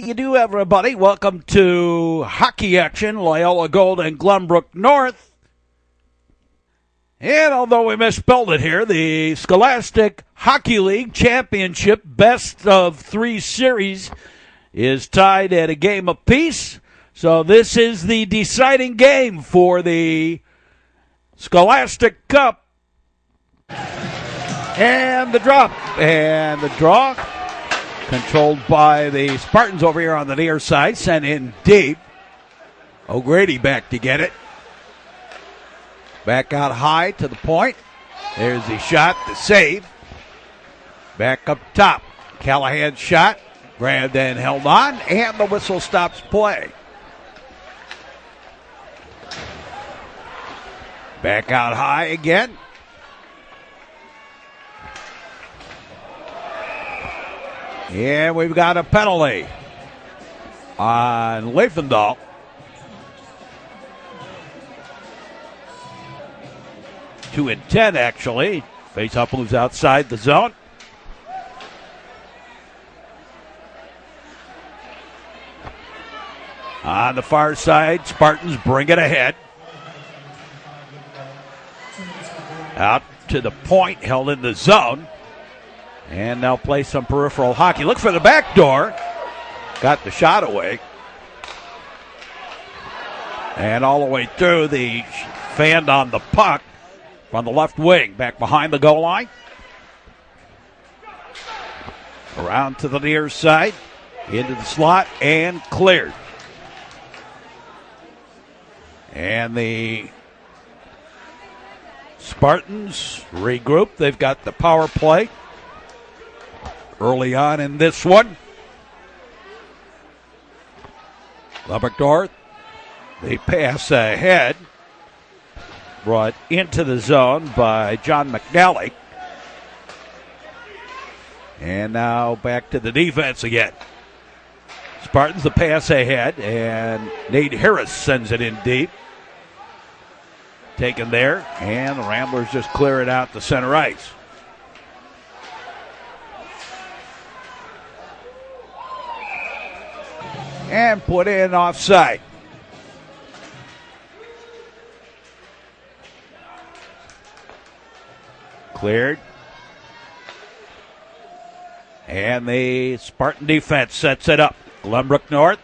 You do, everybody. Welcome to hockey action, Loyola Gold and Glenbrook North. And although we misspelled it here, the Scholastic Hockey League Championship Best of 3 series is tied at a game apiece. So this is the deciding game for the Scholastic Cup. And the drop. And the draw. Controlled by the Spartans over here on the near side. Sent in deep. O'Grady back to get it. Back out high to the point. There's the shot, the save. Back up top. Callahan's shot. Grabbed and held on. And the whistle stops play. Back out high again. And we've got a penalty on Leifendahl. Two and 10, actually. Face-off moves outside the zone. On the far side, Spartans bring it ahead. Out to the point, held in the zone. And they'll play some peripheral hockey. Look for the back door. Got the shot away. And all the way through, the fanned on the puck from the left wing. Back behind the goal line. Around to the near side. Into the slot and cleared. And the Spartans regroup. They've got the power play early on in this one. Lubbock North, they pass ahead. Brought into the zone by John McNally. And now back to the defense again. Spartans the pass ahead, and Nate Harris sends it in deep. Taken there, and the Ramblers just clear it out to center ice. And put in offside. Cleared. And the Spartan defense sets it up. Glenbrook North.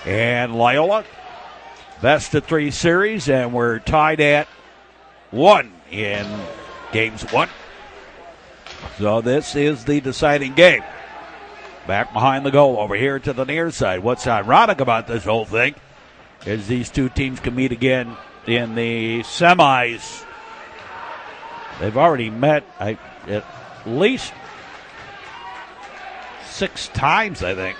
And Loyola. Best of 3 series, and we're tied at 1 in games 1. So this is the deciding game. Back behind the goal over here to the near side. What's ironic about this whole thing is these two teams can meet again in the semis. They've already met at least 6 times, I think.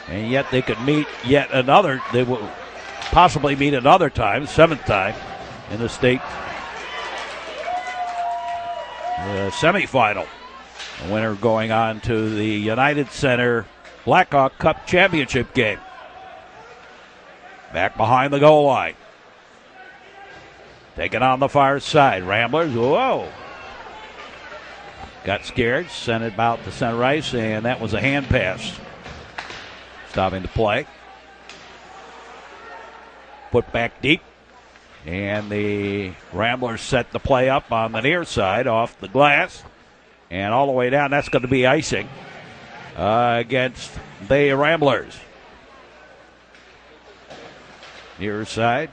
And yet they could meet yet another. They will possibly meet another time, 7th time in the state semifinal. The winner going on to the United Center Blackhawk Cup Championship game. Back behind the goal line. Taken on the far side. Ramblers, whoa. Got scared, sent it about to center ice, and that was a hand pass. Stopping the play. Put back deep. And the Ramblers set the play up on the near side off the glass. And all the way down, that's going to be icing against the Ramblers. Near side.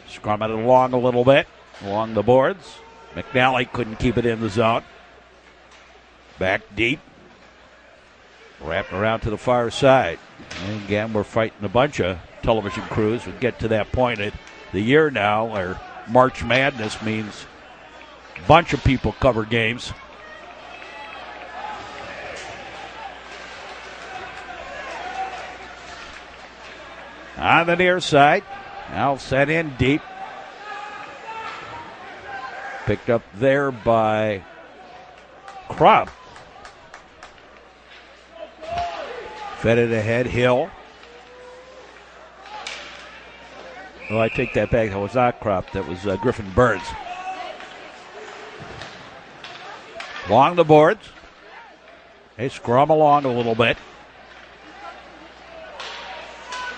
Scrum it along a little bit, along the boards. McNally couldn't keep it in the zone. Back deep. Wrapped around to the far side. And again, we're fighting a bunch of television crews. We get to that point of the year now where March Madness means a bunch of people cover games. On the near side. Now set in deep. Picked up there by Kropp. Fed it ahead, Hill. Oh, I take that back. That was not Kropp. That was Griffin Burns. Along the boards. They scrum along a little bit.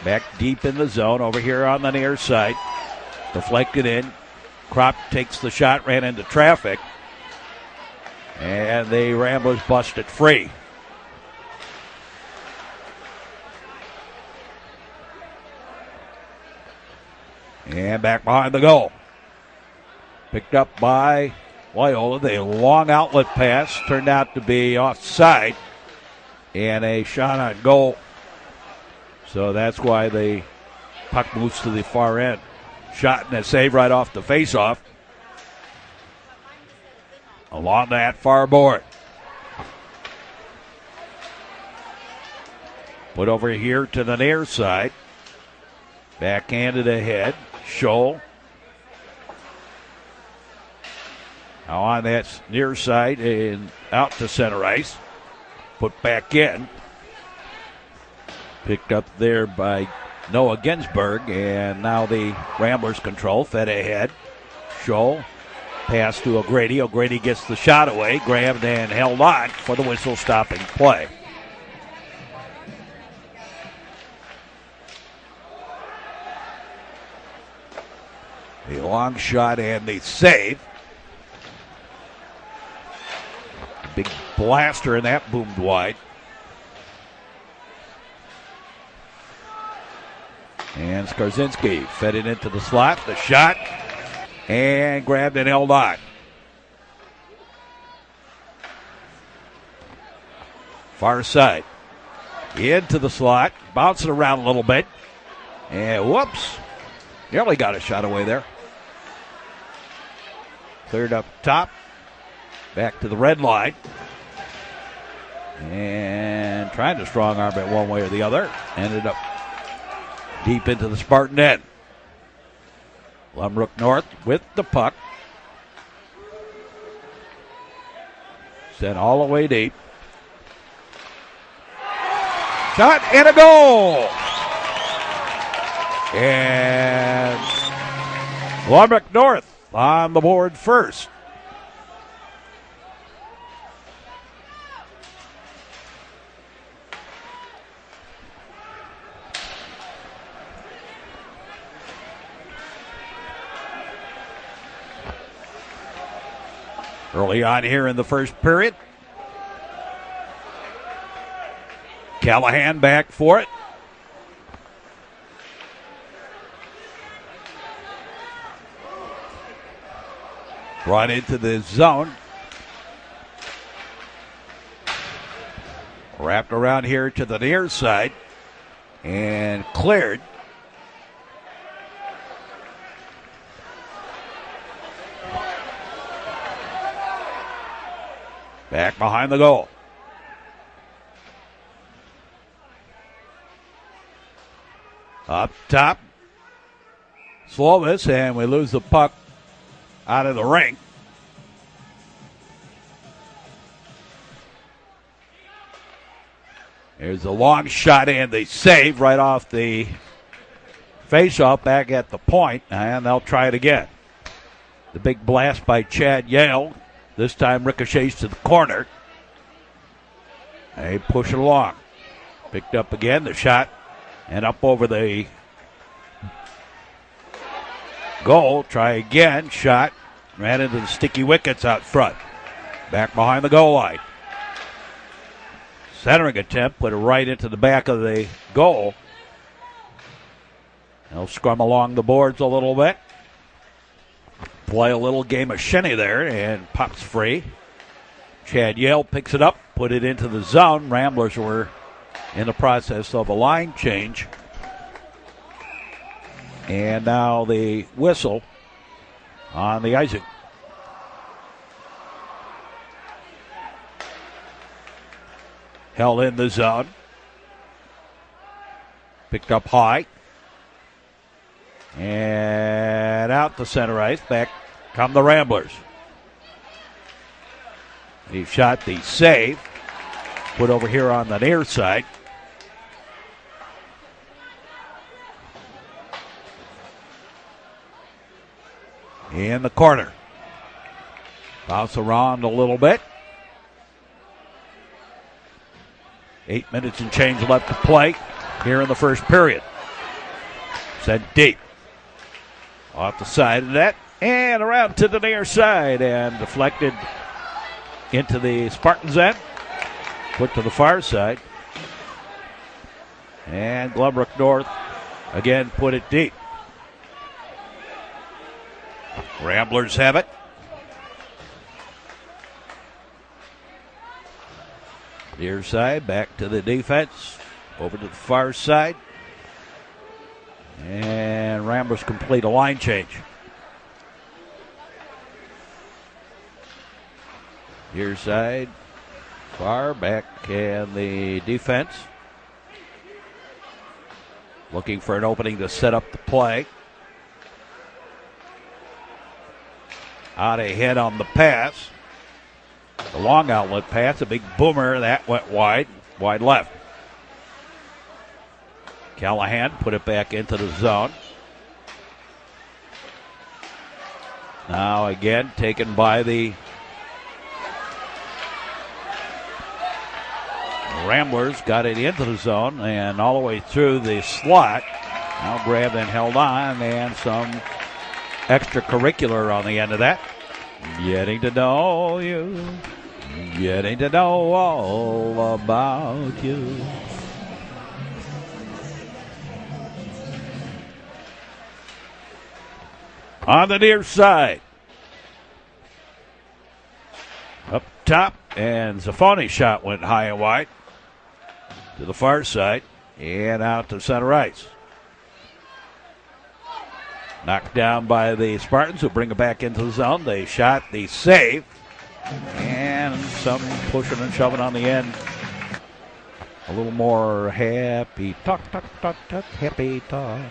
Back deep in the zone over here on the near side. Deflected in. Crop takes the shot, ran into traffic. And the Ramblers busted free. And back behind the goal. Picked up by Loyola. The long outlet pass turned out to be offside. And a shot on goal. So that's why the puck moves to the far end. Shot and a save right off the faceoff. Along that far board. Put over here to the near side. Backhanded ahead. Scholl. Now on that near side and out to center ice. Put back in. Picked up there by Noah Ginsberg. And now the Ramblers control. Fed ahead. Scholl. Pass to O'Grady. O'Grady gets the shot away. Grabbed and held on for the whistle stopping play. The long shot and the save. Big blaster, and that boomed wide. And Skarzinski fed it into the slot. The shot. And grabbed and held on. Far side. Into the slot. Bouncing around a little bit. And whoops. Nearly got a shot away there. Cleared up top. Back to the red line. And trying to strong arm it one way or the other. Ended up deep into the Spartan end. Glenbrook North with the puck. Sent all the way deep. Shot and a goal! And Glenbrook North on the board first. Early on here in the first period. Callahan back for it. Brought into the zone. Wrapped around here to the near side. And cleared. Back behind the goal. Up top. Slovis, and we lose the puck out of the ring. There's a long shot and the save right off the face-off back at the point, and they'll try it again. The big blast by Chad Yale. This time ricochets to the corner. They push it along. Picked up again, the shot, and up over the goal. Try again, shot. Ran into the sticky wickets out front. Back behind the goal line. Centering attempt, put it right into the back of the goal. They'll scrum along the boards a little bit. Play a little game of shinny there, and pops free. Chad Yale picks it up, put it into the zone. Ramblers were in the process of a line change. And now the whistle on the icing. Held in the zone. Picked up high. And out to center ice. Back come the Ramblers. He shot the save. Put over here on the near side. In the corner. Bounce around a little bit. 8 minutes and change left to play here in the first period. Sent deep. Off the side of that and around to the near side and deflected into the Spartans' end. Put to the far side. And Glenbrook North again put it deep. Ramblers have it. Near side, back to the defense. Over to the far side. And Ramblers complete a line change. Near side, far back, and the defense looking for an opening to set up the play. Out ahead on the pass. The long outlet pass, a big boomer, that went wide left. Callahan put it back into the zone. Now again taken by the Ramblers, got it into the zone and all the way through the slot. Now grabbed and held on, and some extracurricular on the end of that. Getting to know you, getting to know all about you. On the near side. Up top, and Zaffoni's shot went high and wide to the far side and out to center ice. Knocked down by the Spartans, who bring it back into the zone. They shot, the save, and some pushing and shoving on the end. A little more happy talk, happy talk.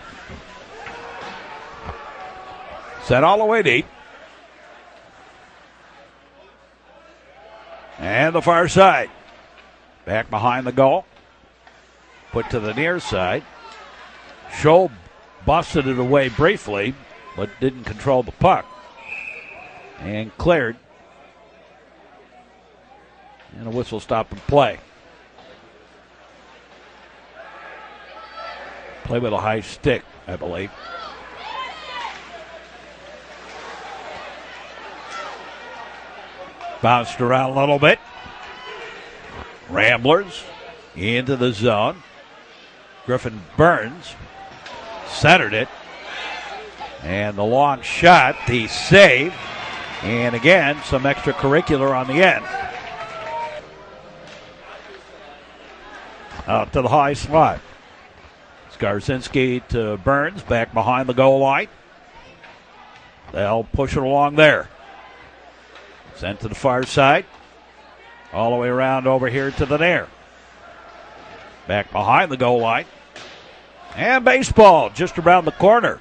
Set all the way deep. And the far side. Back behind the goal. Put to the near side. Scholl busted it away briefly, but didn't control the puck. And cleared. And a whistle stop and play. Play with a high stick, I believe. Bounced around a little bit. Ramblers into the zone. Griffin Burns centered it. And the long shot, the save. And again, some extracurricular on the end. Out to the high slot. Skarzinski to Burns, back behind the goal line. They'll push it along there. Sent to the far side. All the way around over here to the near. Back behind the goal line. And baseball just around the corner.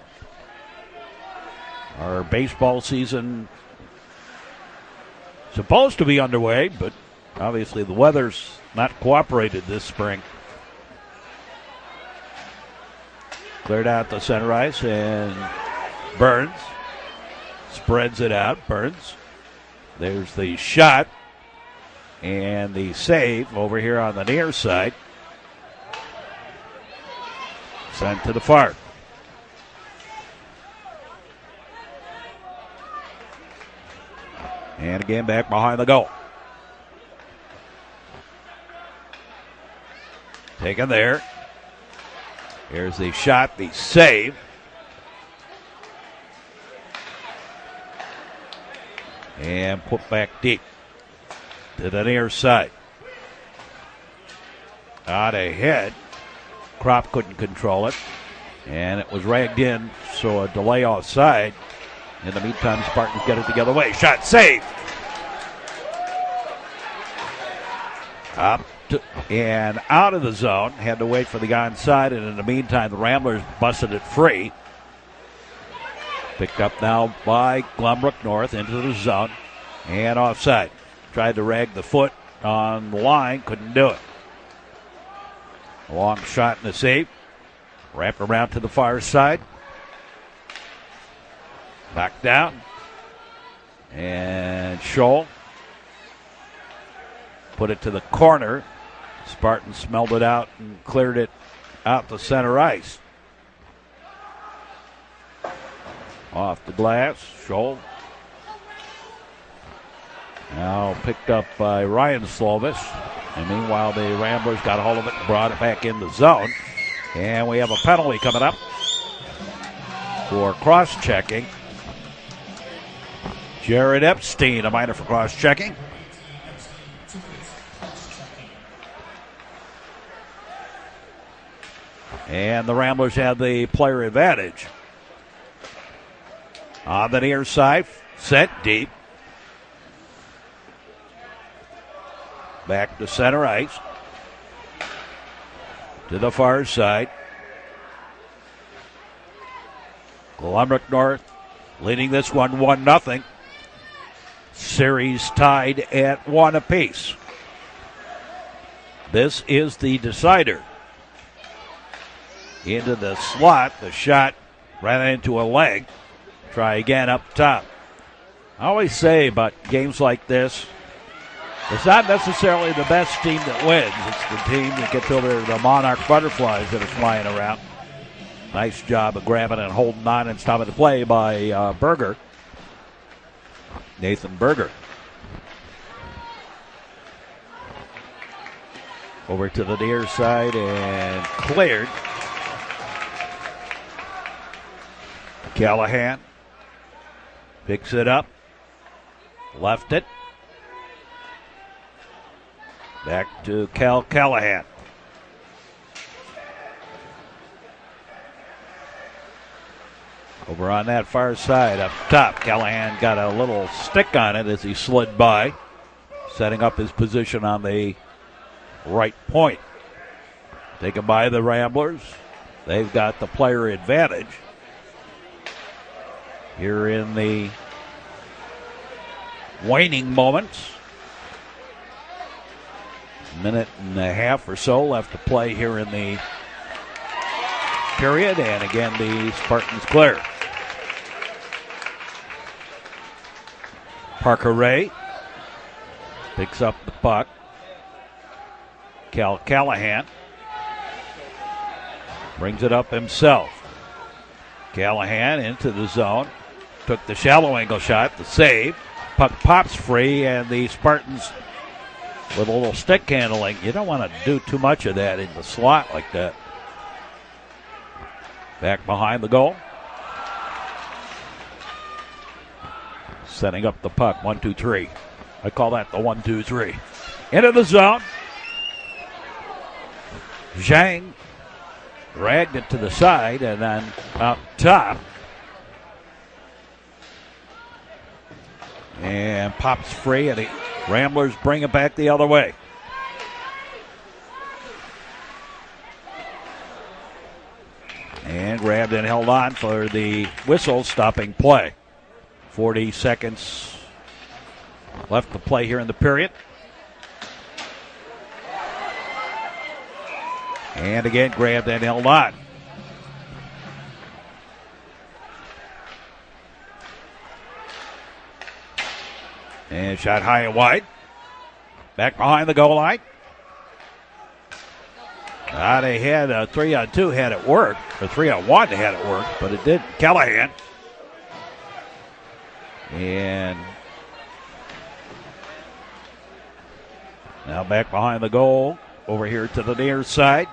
Our baseball season supposed to be underway, but obviously the weather's not cooperated this spring. Cleared out the center ice, and Burns spreads it out. Burns. There's the shot and the save over here on the near side. Sent to the far. And again back behind the goal. Taken there. Here's the shot, the save. And put back deep to the near side. Out ahead. Kropp couldn't control it. And it was ragged in, so a delay offside. In the meantime, Spartans get it the other way. Shot saved. Up to, and out of the zone. Had to wait for the onside, and in the meantime, the Ramblers busted it free. Picked up now by Glenbrook North into the zone and offside. Tried to rag the foot on the line, couldn't do it. A long shot and a save. Wrapped around to the far side. Knocked down. And Scholl put it to the corner. Spartans smelled it out and cleared it out to center ice. Off the glass, Scholl. Now picked up by Ryan Slovis. And meanwhile, the Ramblers got a hold of it and brought it back in the zone. And we have a penalty coming up for cross-checking. Jared Epstein, a minor for cross-checking. And the Ramblers have the player advantage. On the near side, set deep. Back to center ice. To the far side. Glenbrook North leading this one 1-0. Series tied at 1 apiece. This is the decider. Into the slot. The shot ran into a leg. Try again up top. I always say about games like this, it's not necessarily the best team that wins. It's the team that gets over the Monarch Butterflies that are flying around. Nice job of grabbing and holding on and stopping the play by Berger. Nathan Berger. Over to the near side and cleared. Callahan picks it up. Left it. Back to Callahan. Over on that far side up top. Callahan got a little stick on it as he slid by, setting up his position on the right point. Taken by the Ramblers. They've got the player advantage here in the waning moments. Minute and a half or so left to play here in the period. And again, the Spartans clear. Parker Ray picks up the puck. Callahan brings it up himself. Callahan into the zone. Took the shallow angle shot, the save. Puck pops free, and the Spartans with a little stick handling. You don't want to do too much of that in the slot like that. Back behind the goal. Setting up the puck, 1-2-3. I call that the 1-2-3. Into the zone. Zhang dragged it to the side and then up top. And pops free, and the Ramblers bring it back the other way. And grabbed and held on for the whistle, stopping play. 40 seconds left to play here in the period. And again, grabbed and held on. And shot high and wide. Back behind the goal line. They had a 3-on-2 had it worked, or 3-on-1 had it worked, but it did. Callahan. And now back behind the goal, over here to the near side.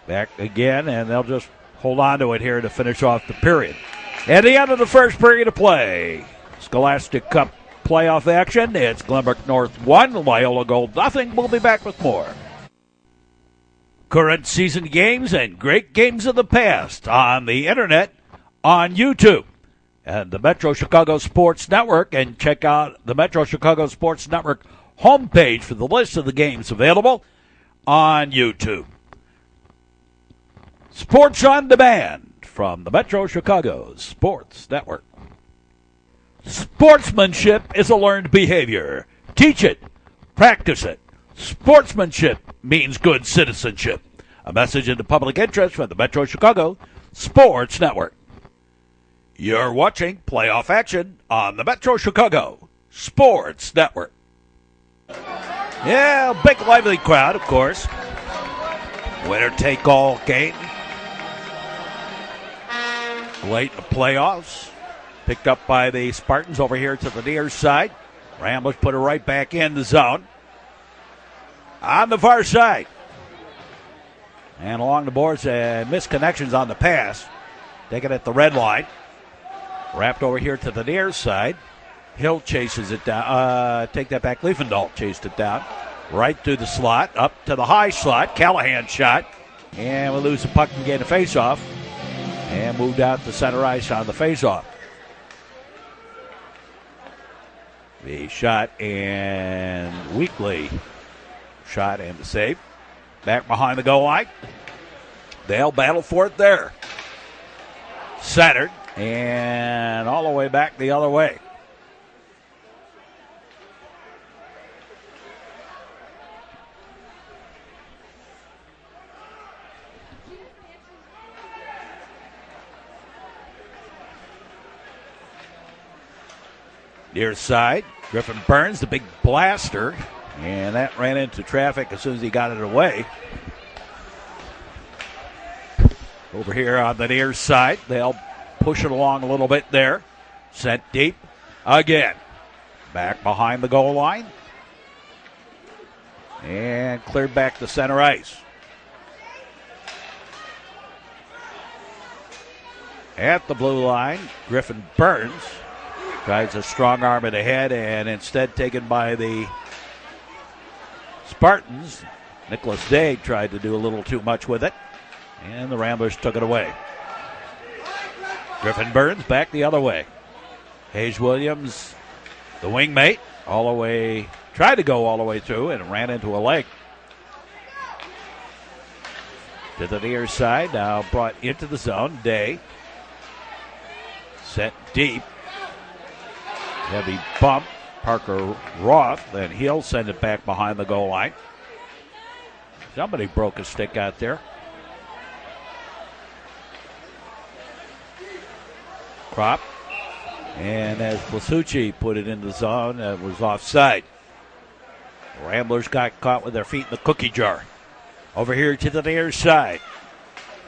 Back again, and they'll just hold on to it here to finish off the period. At the end of the first period of play, Scholastic Cup playoff action. It's Glenbrook North 1, Loyola Gold nothing. We'll be back with more. Current season games and great games of the past on the internet, on YouTube, and the Metro Chicago Sports Network. And check out the Metro Chicago Sports Network homepage for the list of the games available on YouTube. Sports on Demand from the Metro Chicago Sports Network. Sportsmanship is a learned behavior. Teach it. Practice it. Sportsmanship means good citizenship. A message in the public interest from the Metro Chicago Sports Network. You're watching playoff action on the Metro Chicago Sports Network. Yeah, big lively crowd, of course. Winner-take-all game. Late in the playoffs. Picked up by the Spartans over here to the near side. Ramblers put it right back in the zone. On the far side. And along the boards, missed connections on the pass. Taking it at the red line. Wrapped over here to the near side. Hill chases it down. Take that back. Liefendahl chased it down. Right through the slot. Up to the high slot. Callahan shot. And we lose the puck and get a face-off. And moved out to center ice on the face-off. The shot and Weekly shot and the save. Back behind the goal line. They'll battle for it there. Centered and all the way back the other way. Near side, Griffin Burns, the big blaster, and that ran into traffic as soon as he got it away. Over here on the near side, they'll push it along a little bit there. Sent deep again. Back behind the goal line. And cleared back to center ice. At the blue line, Griffin Burns tries a strong arm it ahead, and instead taken by the Spartans. Nicholas Day tried to do a little too much with it, and the Ramblers took it away. Griffin Burns back the other way. Hayes Williams, the wingmate, all the way, tried to go all the way through and ran into a leg. To the near side, now brought into the zone. Day set deep. Heavy bump. Parker Roth, then he'll send it back behind the goal line. Somebody broke a stick out there. Crop. And as Blasucci put it in the zone, it was offside. Ramblers got caught with their feet in the cookie jar. Over here to the near side.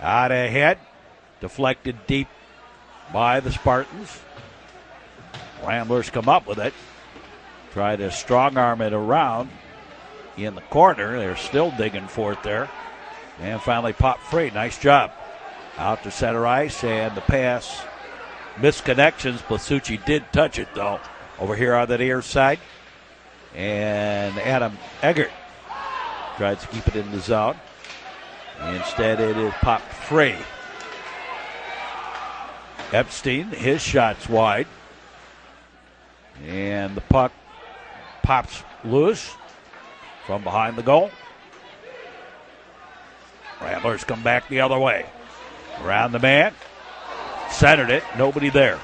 Out ahead. Deflected deep by the Spartans. Ramblers come up with it. Try to strong arm it around in the corner. They're still digging for it there. And finally popped free. Nice job. Out to center ice, and the pass missed connections. Blasucci did touch it, though, over here on the near side. And Adam Eggert tries to keep it in the zone. Instead, it is popped free. Epstein, his shot's wide. And the puck pops loose from behind the goal. Ramblers come back the other way. Around the man. Centered it. Nobody there.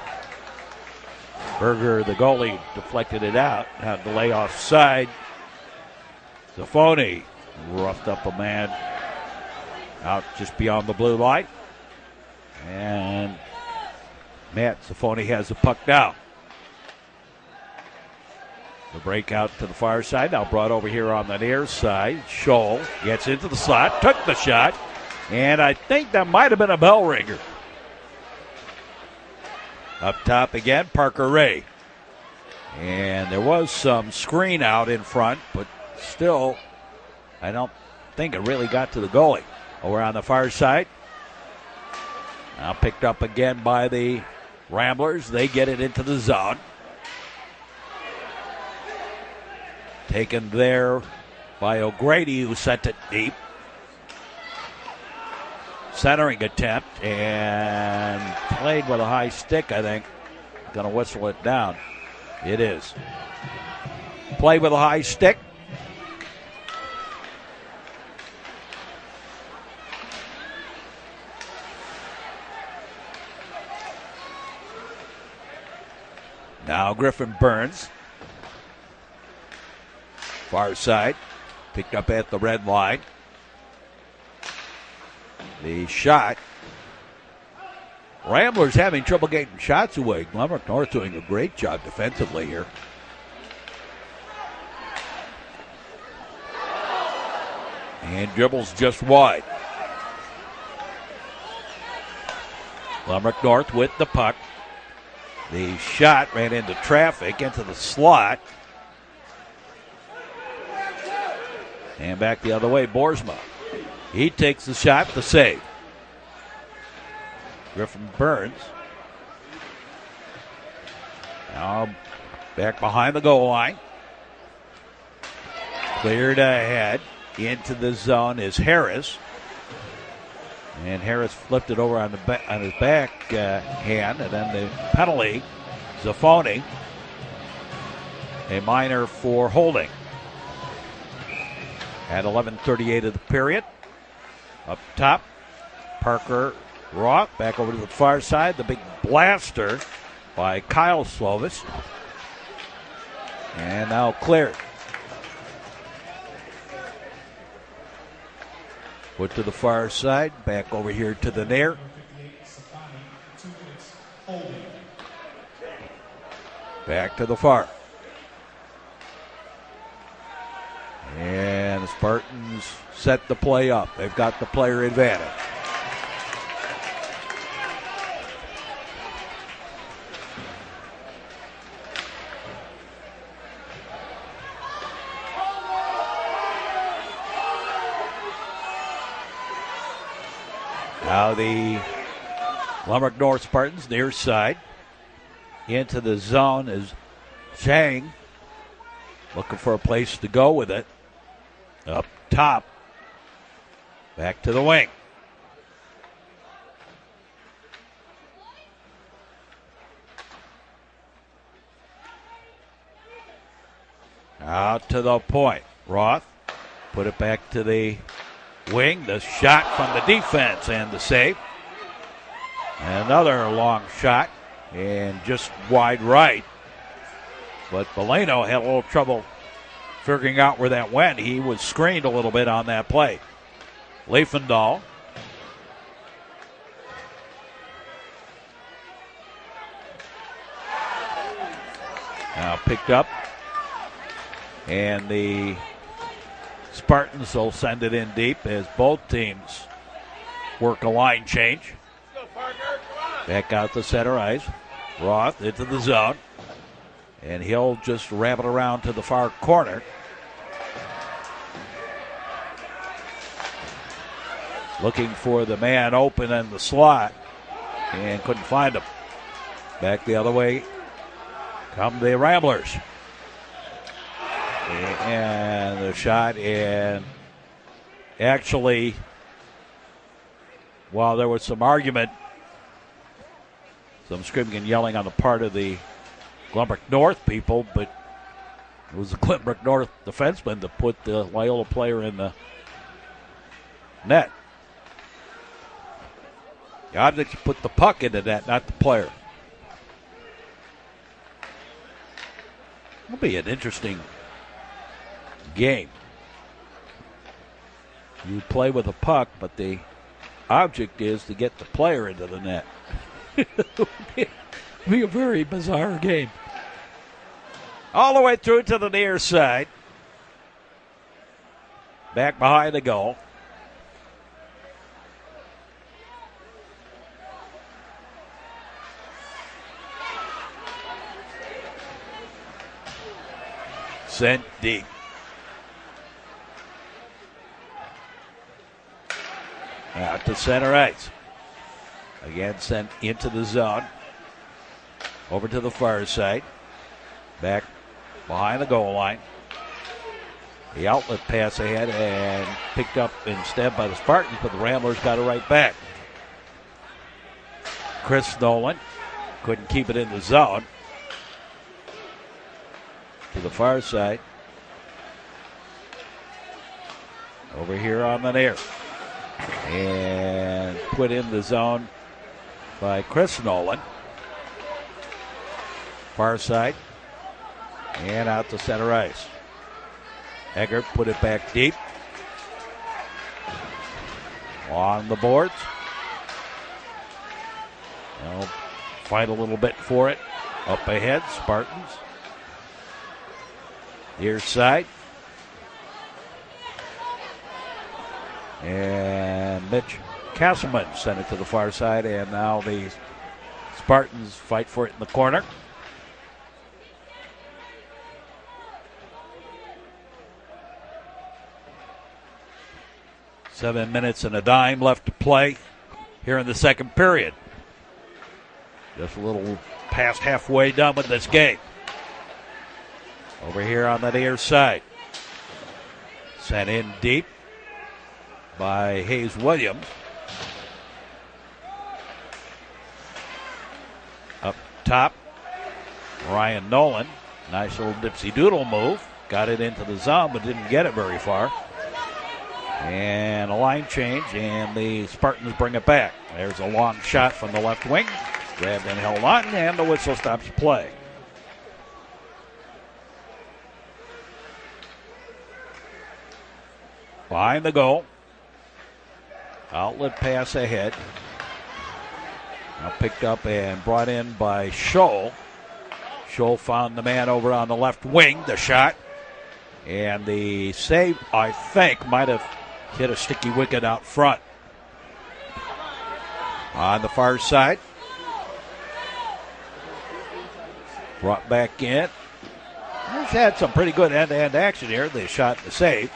Berger, the goalie, deflected it out. Had the lay offside. Zaffoni roughed up a man out just beyond the blue line. And Matt Zaffoni has the puck down. The breakout to the far side, now brought over here on the near side. Scholl gets into the slot, took the shot, and I think that might have been a bell ringer. Up top again, Parker Ray. And there was some screen out in front, but still, I don't think it really got to the goalie. Over on the far side. Now picked up again by the Ramblers. They get it into the zone. Taken there by O'Grady, who sent it deep. Centering attempt and played with a high stick, I think. Going to whistle it down. It is. Played with a high stick. Now Griffin Burns. Far side, picked up at the red line. The shot. Ramblers having trouble getting shots away. Glenbrook North doing a great job defensively here. And dribbles just wide. Glenbrook North with the puck. The shot ran into traffic, into the slot. And back the other way, Boersma. He takes the shot, the save. Griffin Burns. Now back behind the goal line. Cleared ahead. Into the zone is Harris. And Harris flipped it over on his back hand. And then the penalty, Zaffoni. A minor for holding. At 11:38 of the period. Up top, Parker Roth. Back over to the far side. The big blaster by Kyle Slovis. And now cleared. Put to the far side. Back over here to the near. Back to the far. And the Spartans set the play up. They've got the player advantage. Now the Glenbrook North Spartans near side. Into the zone is Zhang. Looking for a place to go with it. Up top. Back to the wing. Out to the point. Roth put it back to the wing. The shot from the defense and the save. Another long shot and just wide right. But Boleno had a little trouble figuring out where that went. He was screened a little bit on that play. Leifendahl. Now picked up. And the Spartans will send it in deep as both teams work a line change. Back out to center ice. Roth into the zone. And he'll just wrap it around to the far corner. Looking for the man open in the slot. And couldn't find him. Back the other way come the Ramblers. And the shot, and actually, while there was some argument, some screaming and yelling on the part of the Glenbrook North people, but it was the Glenbrook North defenseman that put the Loyola player in the net. The object put the puck into that, not the player. It'll be an interesting game. You play with a puck, but the object is to get the player into the net. It'll be a very bizarre game. All the way through to the near side. Back behind the goal. Sent deep. Out to center ice. Again sent into the zone. Over to the far side. Back behind the goal line. The outlet pass ahead and picked up instead by the Spartans, but the Ramblers got it right back. Chris Nolan couldn't keep it in the zone. To the far side. Over here on the near. And put in the zone by Chris Nolan. Far side. And out to center ice. Eggert put it back deep. On the boards. They'll fight a little bit for it. Up ahead, Spartans. Near side. And Mitch Castleman sent it to the far side, and now the Spartans fight for it in the corner. Seven minutes and a dime left to play here in the second period. Just a little past halfway done with this game. Over here on the near side. Sent in deep by Hayes Williams. Up top, Ryan Nolan. Nice little dipsy doodle move. Got it into the zone, but didn't get it very far. And a line change, and the Spartans bring it back. There's a long shot from the left wing. Grabbed and held on, and the whistle stops play. Behind the goal. Outlet pass ahead. Now picked up and brought in by Scholl. Scholl found the man over on the left wing. The shot. And the save, I think, might have hit a sticky wicket out front. On the far side. Brought back in. He's had some pretty good end-to-end action here. The shot and the save.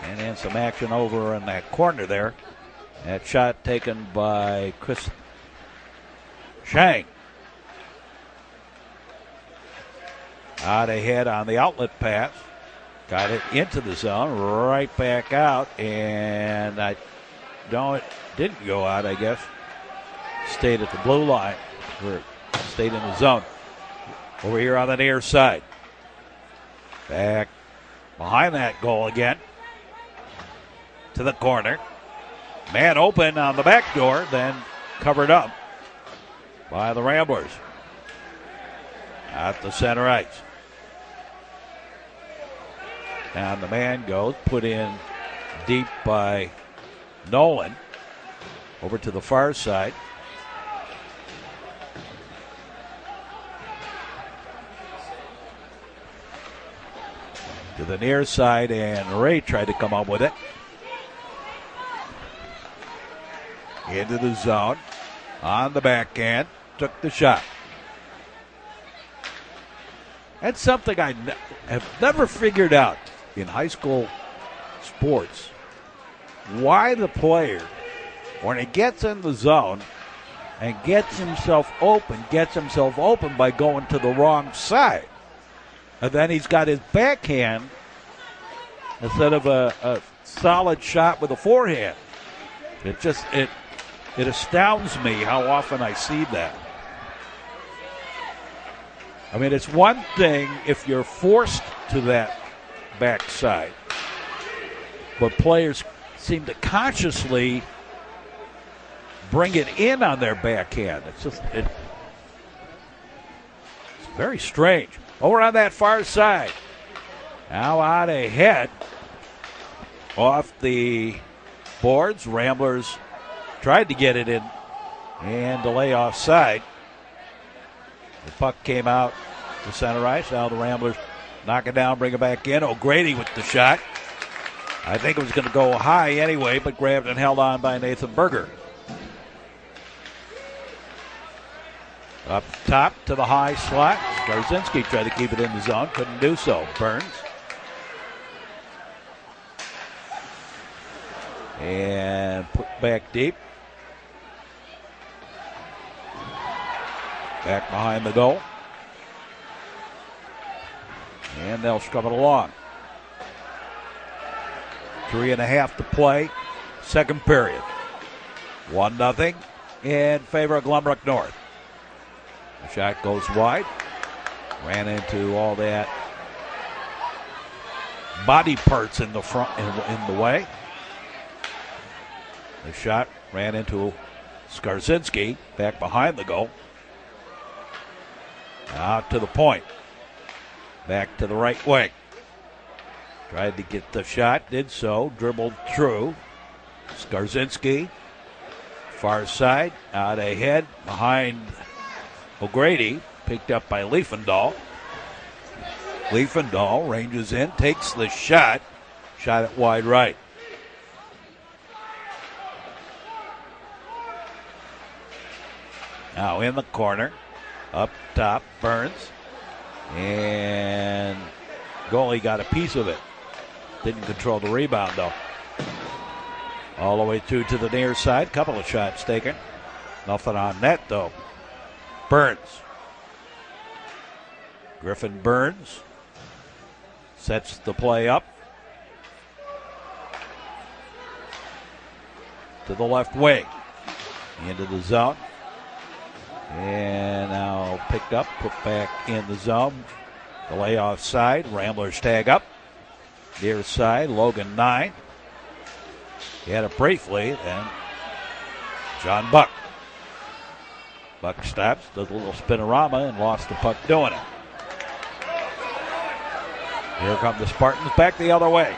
And then some action over in that corner there. That shot taken by Chris Shang. Out ahead on the outlet pass. Got it into the zone, right back out, and it didn't go out, I guess. Stayed at the blue line, or stayed in the zone. Over here on the near side. Back behind that goal again. To the corner. Man open on the back door, then covered up by the Ramblers. At the center ice. Down the man goes, put in deep by Nolan. Over to the far side. To the near side, and Ray tried to come up with it. Into the zone. On the backhand. Took the shot. That's something I have never figured out in high school sports. Why the player, when he gets in the zone and gets himself open by going to the wrong side. And then he's got his backhand instead of a solid shot with a forehand. It astounds me how often I see that. I mean, it's one thing if you're forced to that backside, but players seem to consciously bring it in on their backhand. It's very strange. Over on that far side. Now out ahead. Off the boards. Ramblers tried to get it in and delay offside. The puck came out to center ice. Now the Ramblers knock it down, bring it back in. O'Grady with the shot. I think it was going to go high anyway, but grabbed and held on by Nathan Berger. Up top to the high slot. Skarzinski tried to keep it in the zone. Couldn't do so. Burns. And put back deep. Back behind the goal. And they'll scrub it along. 3.5 to play. Second period. 1-0 in favor of Glenbrook North. The shot goes wide. Ran into all that body parts in the front, in the way. The shot ran into Skarzinski back behind the goal. Out to the point. Back to the right wing. Tried to get the shot, did so, dribbled through. Skarzinski, far side, out ahead, behind O'Grady, picked up by Liefendahl. Liefendahl ranges in, takes the shot. Shot it wide right. Now in the corner. Up top, Burns. And goalie got a piece of it. Didn't control the rebound, though. All the way through to the near side. Couple of shots taken. Nothing on net, though. Burns. Griffin Burns sets the play up to the left wing. Into the zone. And now picked up, put back in the zone. The layoff side. Ramblers tag up. Near side, Logan 9. He had it briefly, then John Buck. Buck stops, does a little spinorama, and lost the puck doing it. Here come the Spartans back the other way.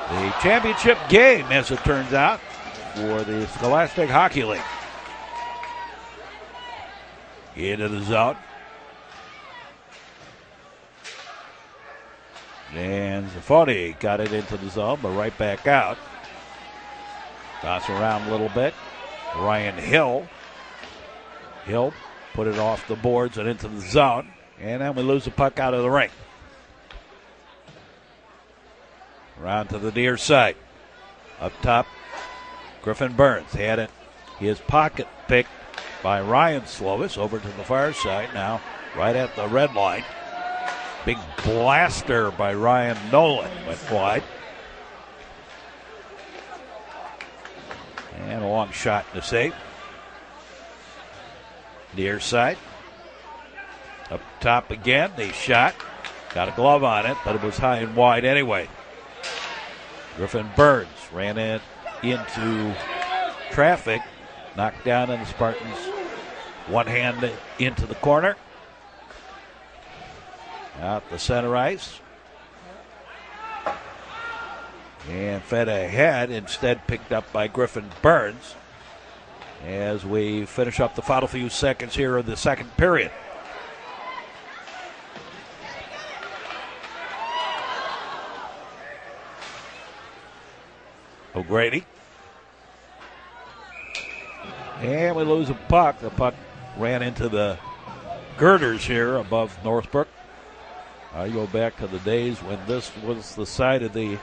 The championship game, as it turns out, for the Scholastic Hockey League. Into the zone. And Zafoni got it into the zone, but right back out. Toss around a little bit. Ryan Hill. Hill put it off the boards and into the zone. And then we lose the puck out of the ring. Around to the near side. Up top, Griffin Burns had it. His pocket picked by Ryan Slovis over to the far side. Now right at the red line. Big blaster by Ryan Nolan went wide. And a long shot to save. Near side. Up top again, the shot. Got a glove on it, but it was high and wide anyway. Griffin Burns ran it into traffic. Knocked down, and the Spartans one hand into the corner. Out the center ice. And fed ahead, instead picked up by Griffin Burns as we finish up the final few seconds here of the second period. O'Grady. And we lose a puck. The puck ran into the girders here above Northbrook. I go back to the days when this was the side of the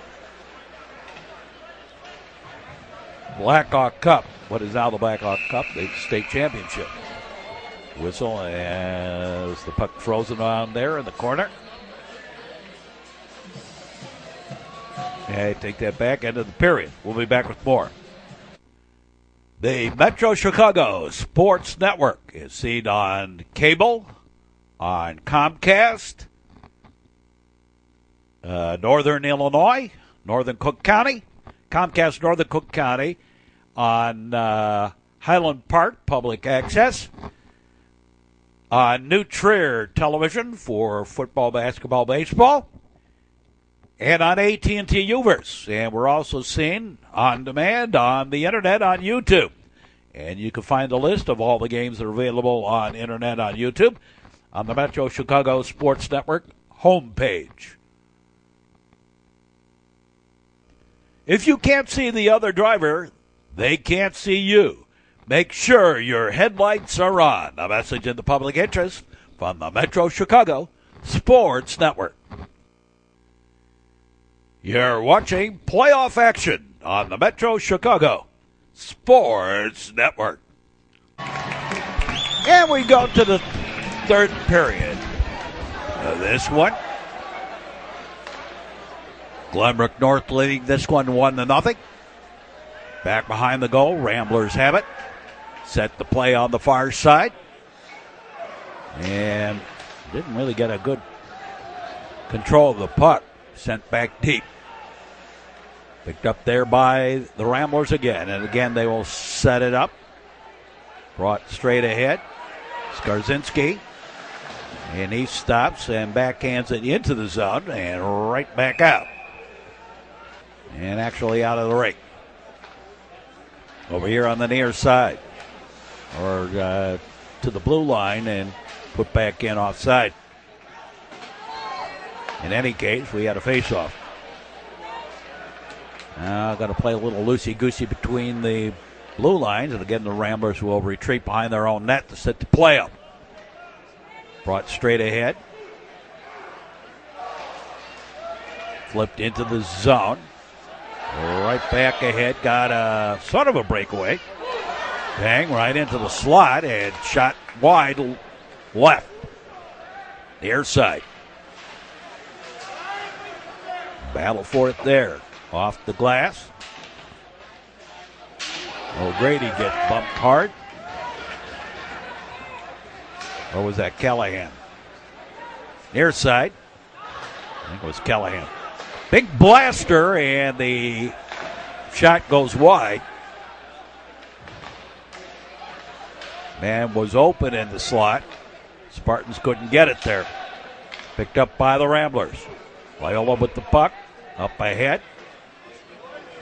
Blackhawk Cup, what is now the Blackhawk Cup, the state championship. Whistle as the puck frozen around there in the corner. And take that back into the period. We'll be back with more. The Metro Chicago Sports Network is seen on cable, on Comcast, Northern Illinois, Northern Cook County, Comcast Northern Cook County, on Highland Park Public Access, on New Trier Television for football, basketball, baseball, and on AT&T Uverse. And we're also seen on demand on the internet on YouTube. And you can find a list of all the games that are available on internet on YouTube on the Metro Chicago Sports Network homepage. If you can't see the other driver, they can't see you. Make sure your headlights are on. A message in the public interest from the Metro Chicago Sports Network. You're watching playoff action on the Metro Chicago Sports Network. And we go to the third period of this one. Glenbrook North leading this one 1-0. Back behind the goal, Ramblers have it. Set the play on the far side. And didn't really get a good control of the puck. Sent back deep. Picked up there by the Ramblers again. And again, they will set it up. Brought straight ahead. Skarzinski. And he stops and backhands it into the zone and right back out. And actually out of the rink. Over here on the near side. Or to the blue line and put back in offside. In any case, we had a face-off. Now got to play a little loosey-goosey between the blue lines. And again, the Ramblers will retreat behind their own net to set the play up. Brought straight ahead. Flipped into the zone. Right back ahead. Got a sort of a breakaway. Bang right into the slot and shot wide left. Near side. Battle for it there. Off the glass. O'Grady gets bumped hard. Or was that Callahan? Near side. I think it was Callahan. Big blaster, and the shot goes wide. Man was open in the slot. Spartans couldn't get it there. Picked up by the Ramblers. Loyola with the puck. Up ahead.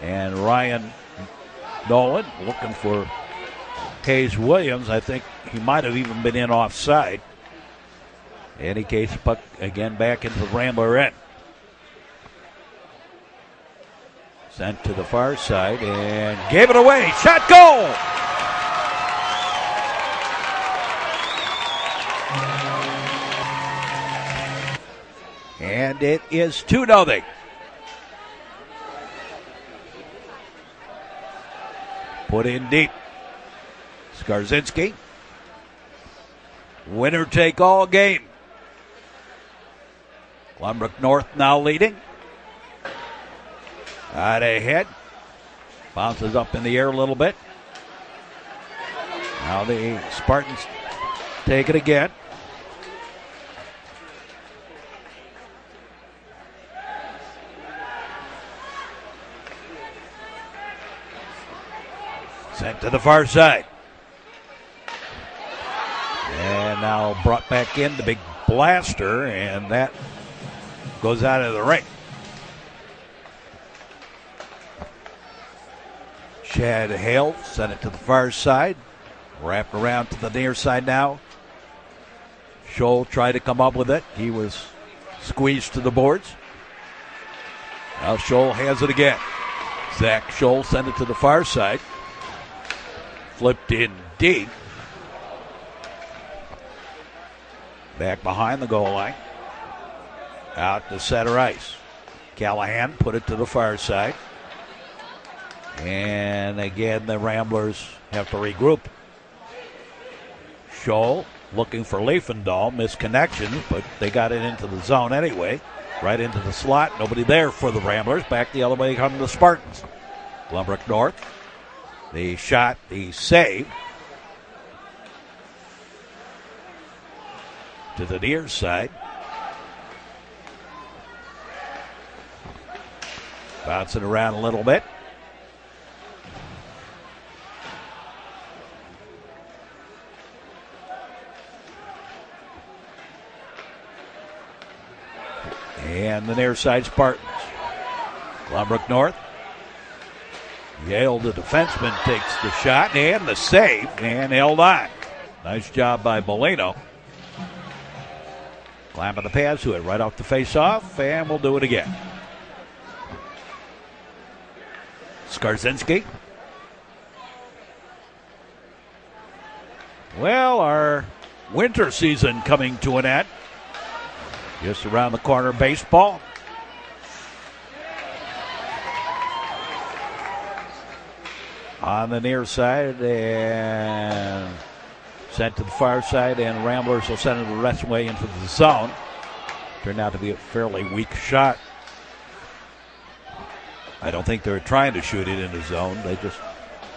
And Ryan Nolan looking for Hayes Williams. I think he might have even been in offside. In any case, puck again back into the Rambler end. Sent to the far side and gave it away. Shot, goal! And it is 2-0. Put in deep. Skarzinski. Winner take all game. Glenbrook North now leading. Out ahead. Bounces up in the air a little bit. Now the Spartans take it again. Sent to the far side. And now brought back in the big blaster, and that goes out of the ring. Chad Hale sent it to the far side. Wrapped around to the near side now. Scholl tried to come up with it. He was squeezed to the boards. Now Scholl has it again. Zach Scholl sent it to the far side. Flipped in deep. Back behind the goal line. Out to center ice. Callahan put it to the far side. And again, the Ramblers have to regroup. Scholl looking for Leifendahl. Missed connection, but they got it into the zone anyway. Right into the slot. Nobody there for the Ramblers. Back the other way come the Spartans. Glenbrook North. The shot, the save. To the near side. Bouncing around a little bit. And the near side Spartans. Glenbrook North. Yale, the defenseman, takes the shot and the save and held on. Nice job by Molino. Climbing the pads to it right off the face-off, and we'll do it again. Skarzinski. Well, our winter season coming to an end. Just around the corner, baseball. On the near side and sent to the far side, and Ramblers will send it the rest of the way into the zone. Turned out to be a fairly weak shot. I don't think they're trying to shoot it in the zone. They just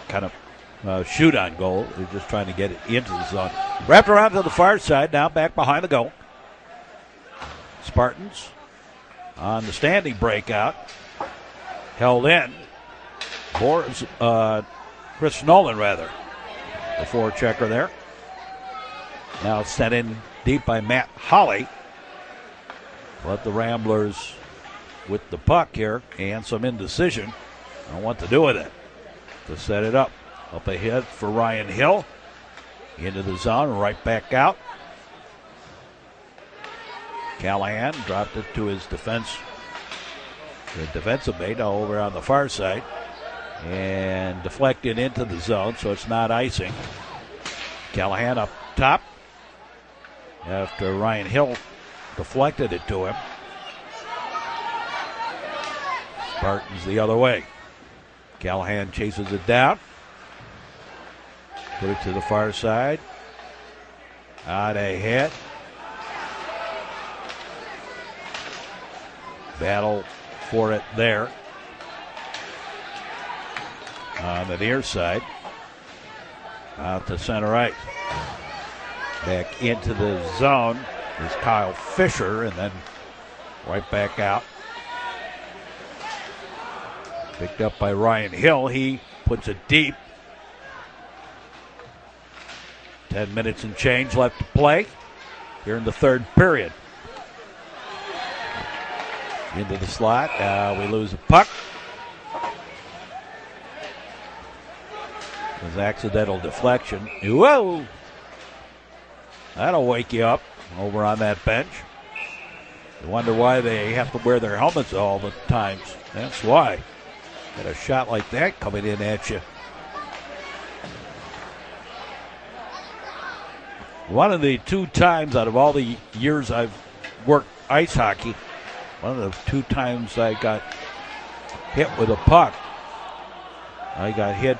kind of shoot on goal. They're just trying to get it into the zone. Wrapped around to the far side, now back behind the goal. Spartans on the standing breakout. Held in. Chris Nolan, rather. The forechecker there. Now sent in deep by Matt Holly. Let the Ramblers with the puck here and some indecision on what to do with it. To set it up. Up ahead for Ryan Hill. Into the zone, right back out. Callahan dropped it to his defensive mate over on the far side. and deflected into the zone, so it's not icing. Callahan up top after Ryan Hill deflected it to him. Spartans the other way. Callahan chases it down. Put it to the far side. Out ahead. Battle for it there. On the near side. Out to center ice. Back into the zone is Kyle Fisher, and then right back out. Picked up by Ryan Hill. He puts it deep. 10 minutes and change left to play here in the third period. Into the slot. We lose a puck. It was accidental deflection. Whoa! That'll wake you up over on that bench. You wonder why they have to wear their helmets all the times. That's why. Got a shot like that coming in at you. One of the 2 times out of all the years I've worked ice hockey, one of the 2 times I got hit with a puck, I got hit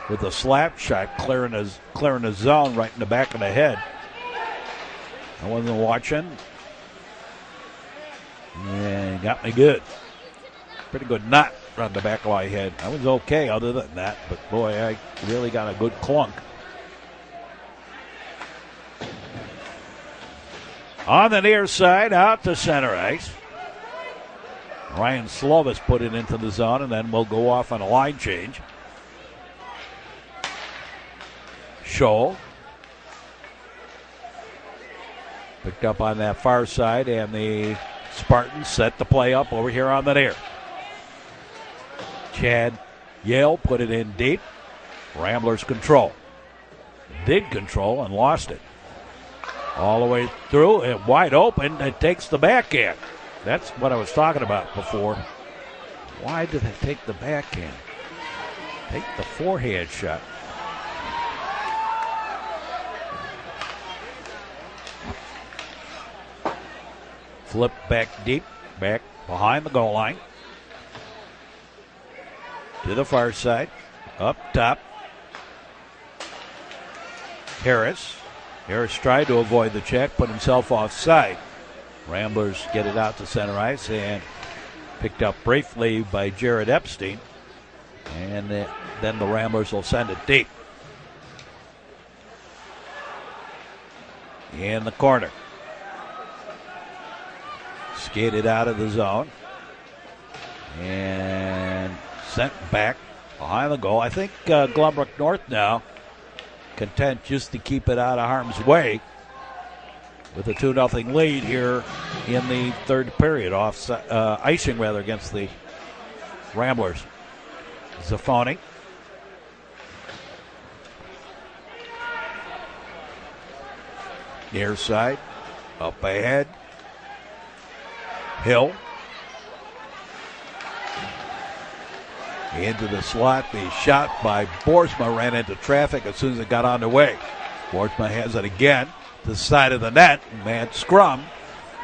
with a slap shot clearing a zone right in the back of the head. I wasn't watching. And got me good. Pretty good knot around the back of my head. I was okay other than that, but boy, I really got a good clunk. On the near side, out to center ice. Ryan Slovis put it into the zone, and then we'll go off on a line change. Scholl picked up on that far side, and the Spartans set the play up over here on the near. Chad Yale put it in deep. Ramblers control. Did control and lost it. All the way through, and wide open. It takes the backhand. That's what I was talking about before. Why did they take the backhand? Take the forehand shot. Flip back deep, back behind the goal line. To the far side, up top. Harris tried to avoid the check, put himself offside. Ramblers get it out to center ice and picked up briefly by Jared Epstein. And then the Ramblers will send it deep. In the corner. Skated out of the zone. And sent back behind the goal. I think Glenbrook North now content just to keep it out of harm's way with a 2-0 lead here in the third period. Icing rather against the Ramblers. Zaffoni. Near side. Up ahead. Hill. Into the slot. The shot by Boersma ran into traffic as soon as it got on the way. Boersma has it again to the side of the net. Man scrum.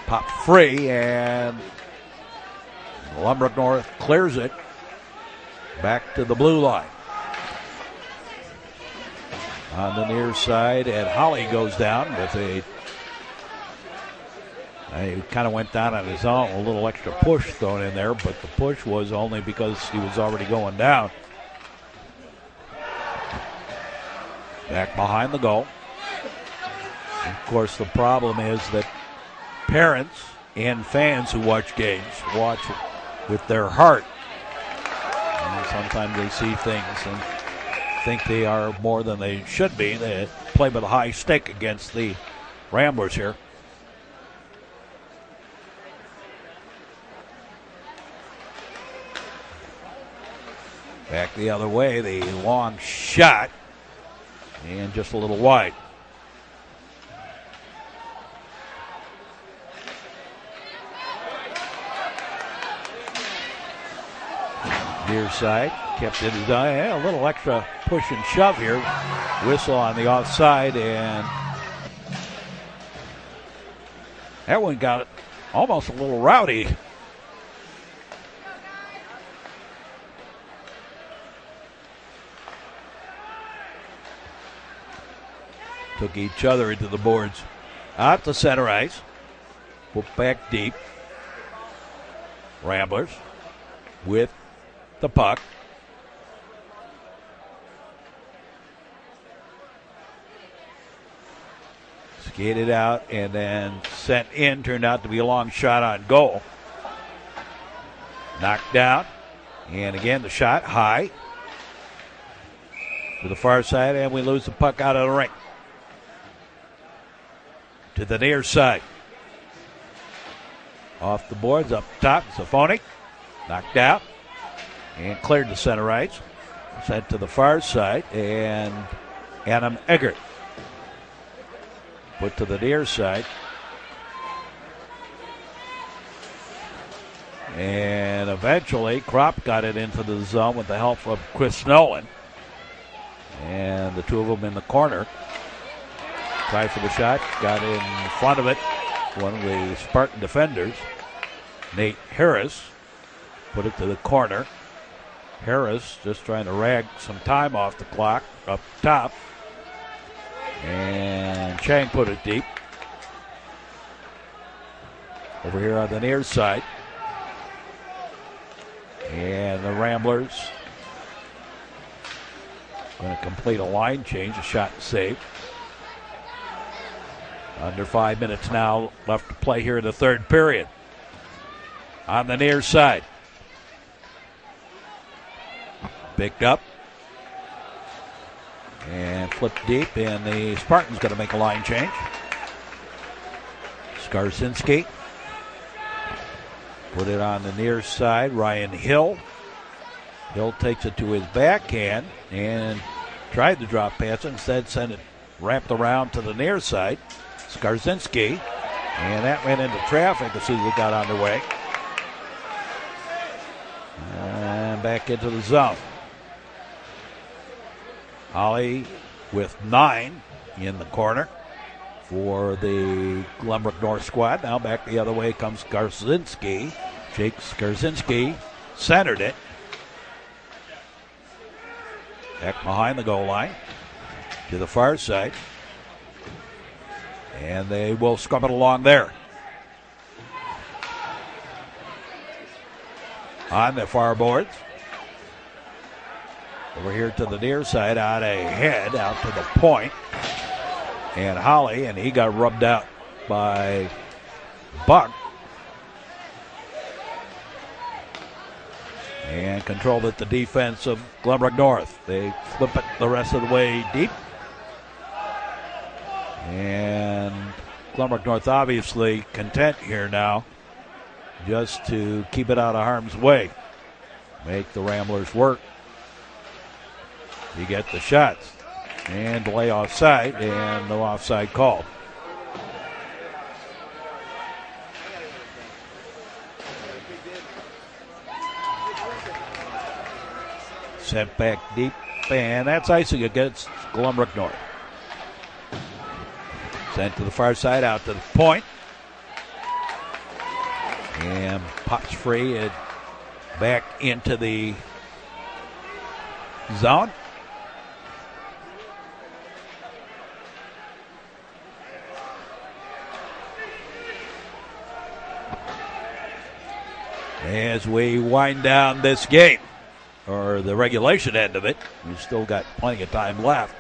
Popped free, and Glenbrook North clears it back to the blue line. On the near side, and Holly goes down with he kind of went down on his own, a little extra push thrown in there, but the push was only because he was already going down. Back behind the goal. Of course, the problem is that parents and fans who watch games watch with their heart. And sometimes they see things and think they are more than they should be. They play with a high stick against the Ramblers here. Back the other way, the long shot, and just a little wide. Near side, kept in his eye. A little extra push and shove here. Whistle on the offside, and that one got almost a little rowdy. Took each other into the boards. Out to center ice. Put back deep. Ramblers with the puck. Skated out and then sent in. Turned out to be a long shot on goal. Knocked down. And again the shot high. To the far side, and we lose the puck out of the rink. To the near side. Off the boards, up top, Safonic. Knocked out. And cleared to center ice. Sent to the far side, and Adam Eggert. Put to the near side. And eventually, Kropp got it into the zone with the help of Chris Nolan. And the two of them in the corner. Tried for the shot, got in front of it. One of the Spartan defenders, Nate Harris, put it to the corner. Harris just trying to rag some time off the clock up top. And Chang put it deep. Over here on the near side. And the Ramblers going to complete a line change, a shot and save. Under 5 minutes now left to play here in the third period. On the near side. Picked up. And flipped deep, and the Spartans going to make a line change. Skarsinski. Put it on the near side. Ryan Hill. Hill takes it to his backhand and tried to drop pass. Instead sent it wrapped around to the near side. Skarsinski, and that went into traffic as soon as it got underway. And back into the zone. Holly with 9 in the corner for the Glenbrook North squad. Now back the other way comes Skarsinski. Jake Skarsinski centered it. Back behind the goal line to the far side. And they will scrub it along there. On the far boards. Over here to the near side, out ahead, out to the point. And Holly, and he got rubbed out by Buck. And controlled at the defense of Glenbrook North. They flip it the rest of the way deep. And Glenbrook North obviously content here now just to keep it out of harm's way. Make the Ramblers work. You get the shots. And delay offside, and no offside called. Sent back deep, and that's icing against Glenbrook North. Sent to the far side, out to the point. And pops free and back into the zone. As we wind down this game, or the regulation end of it, we've still got plenty of time left.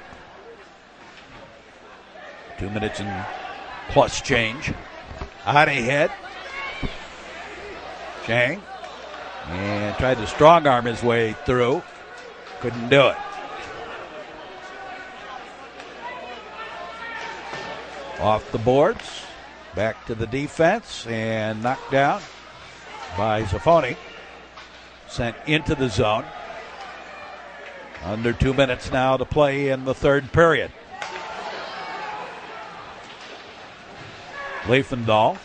2 minutes and plus change. Out ahead. Chang. And tried to strong arm his way through. Couldn't do it. Off the boards. Back to the defense. And knocked down by Zafoni. Sent into the zone. Under 2 minutes now to play in the third period. Leifendahl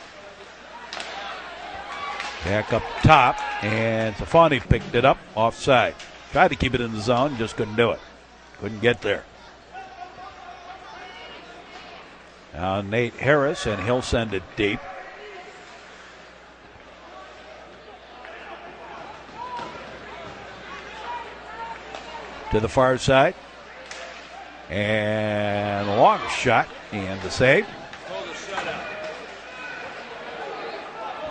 Back up top, and Safani picked it up offside. Tried to keep it in the zone, just couldn't do it. Couldn't get there. Now Nate Harris, and he'll send it deep. To the far side. And a long shot, and the save.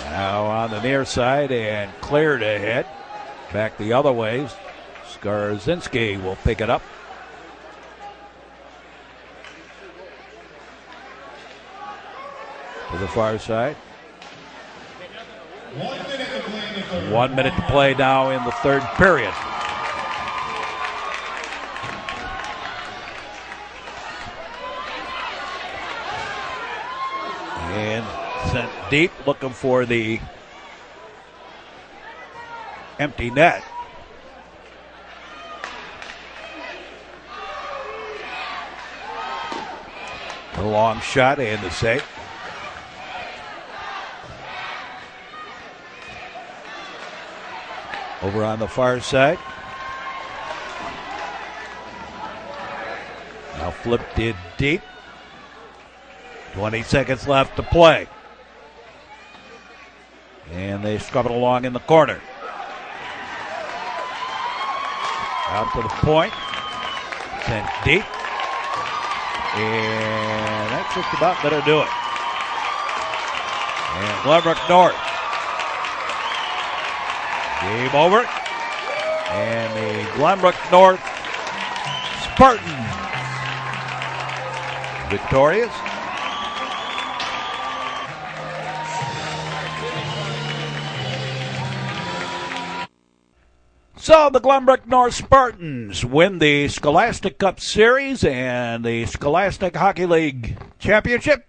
Now on the near side and cleared ahead. Back the other way. Skarzinski will pick it up. To the far side. 1 minute to play now in the third period. And sent deep, looking for the empty net. The long shot and the save. Over on the far side. Now flipped it deep. 20 seconds left to play. And they scrub it along in the corner. Out to the point. Sent deep. And that's just about better do it. And Glenbrook North. Game over. And the Glenbrook North Spartans victorious. So the Glenbrook North Spartans win the Scholastic Cup Series and the Scholastic Hockey League Championship.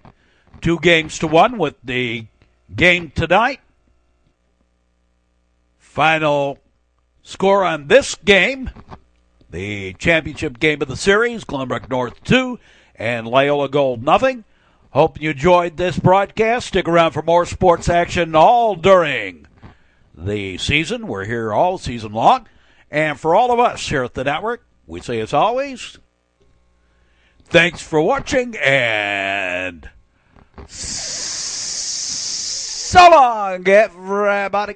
2-1 with the game tonight. Final score on this game, the championship game of the series, Glenbrook North 2 and Loyola Gold nothing. Hope you enjoyed this broadcast. Stick around for more sports action all during the season. We're here all season long. And for all of us here at the network, we say as always, thanks for watching and so long, everybody.